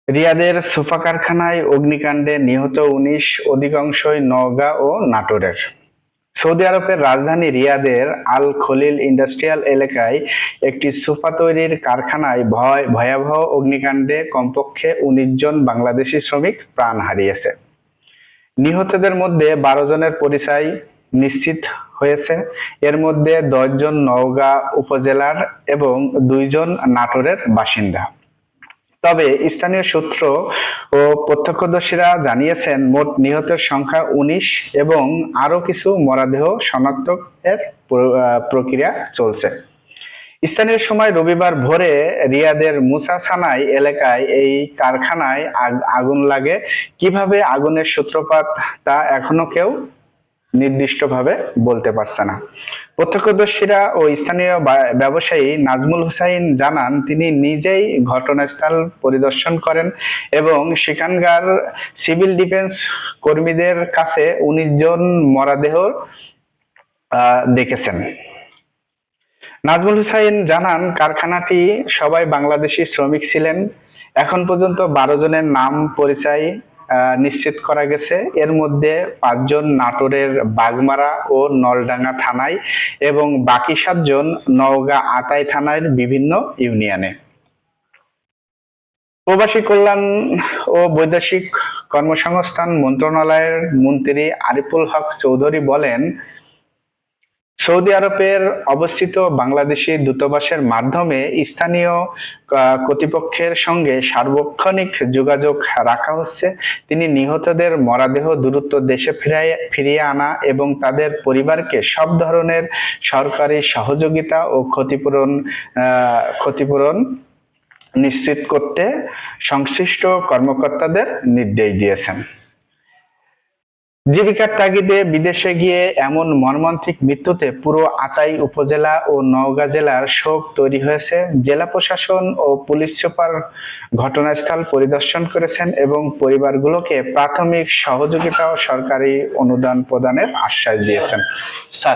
রিয়াদের সোফা কারখানায় অগ্নিকাণ্ডে নিহত ১৯, অধিকাংশই নওগাঁ ও নাটোরের। সৌদি আরবের রাজধানী রিয়াদের আল খলিল ইন্ডাস্ট্রিয়াল এলাকায় একটি সোফা তৈরির কারখানায় ভয়াবহ অগ্নিকাণ্ডে কমপক্ষে ১৯ জন বাংলাদেশি শ্রমিক প্রাণ হারিয়েছে। নিহতদের মধ্যে ১২ জনের পরিচয় নিশ্চিত হয়েছে। এর মধ্যে ১০ জন নওগাঁ উপজেলার এবং ২ জন নাটোরের বাসিন্দা। তবে স্থানীয় সূত্র ও প্রত্যক্ষদর্শীরা জানিয়েছেন, মোট নিহতের সংখ্যা ১৯ এবং আরও কিছু মরদেহ শনাক্তের প্রক্রিয়া চলছে। স্থানীয় সময় রবিবার ভোরে রিয়াদের মুসা সানাই এলাকায় এই কারখানায় আগুন লাগে। কিভাবে আগুনের সূত্রপাত তা এখনো কেউ নির্দিষ্টভাবে বলতে পারছে না। প্রত্যক্ষদর্শীরা ও স্থানীয় ব্যবসায়ী নাজমুল হুসাইন জানান, তিনি নিজেই ঘটনাস্থল পরিদর্শন করেন এবং সেখানকার সিভিল ডিফেন্স কর্মীদের কাছে ১৯ জন মরদেহ দেখেছেন। নাজমুল হুসাইন জানান, কারখানাটি সবাই বাংলাদেশি শ্রমিক ছিলেন। এখন পর্যন্ত ১২ জনের নাম পরিচয় নিশ্চিত করা গেছে। এর মধ্যে ৫ জন নাটোরের বাগমারা ও নলডাঙ্গা থানায় এবং বাকি ৭ জন নওগাঁ আতাই থানার বিভিন্ন ইউনিয়নে। প্রবাসী কল্যাণ ও বৈদেশিক কর্মসংস্থান মন্ত্রণালয়ের মন্ত্রী আরিফুল হক চৌধুরী বলেন, সৌদি আরবের অবস্থিত বাংলাদেশি দূতাবাসের মাধ্যমে স্থানীয় কর্তৃপক্ষের সঙ্গে সার্বক্ষণিক যোগাযোগ রাখা হচ্ছে। তিনি নিহতদের মরদেহ দ্রুত দেশে ফিরিয়ে আনা এবং তাদের পরিবারকে সব ধরনের সরকারি সহযোগিতা ও ক্ষতিপূরণ নিশ্চিত করতে সংশ্লিষ্ট কর্মকর্তাদের নির্দেশ দিয়েছেন। জীবিকার তাগিদে বিদেশে গিয়ে এমন মর্মান্তিক মৃত্যুতে পুরো আতাই উপজেলা ও নওগাঁ জেলার শোক তৈরি হয়েছে। জেলা প্রশাসন ও পুলিশ সুপার ঘটনাস্থল পরিদর্শন করেছেন এবং পরিবারগুলোকে প্রাথমিক সহযোগিতা ও সরকারি অনুদান প্রদানের আশ্বাস দিয়েছেন। স্যার,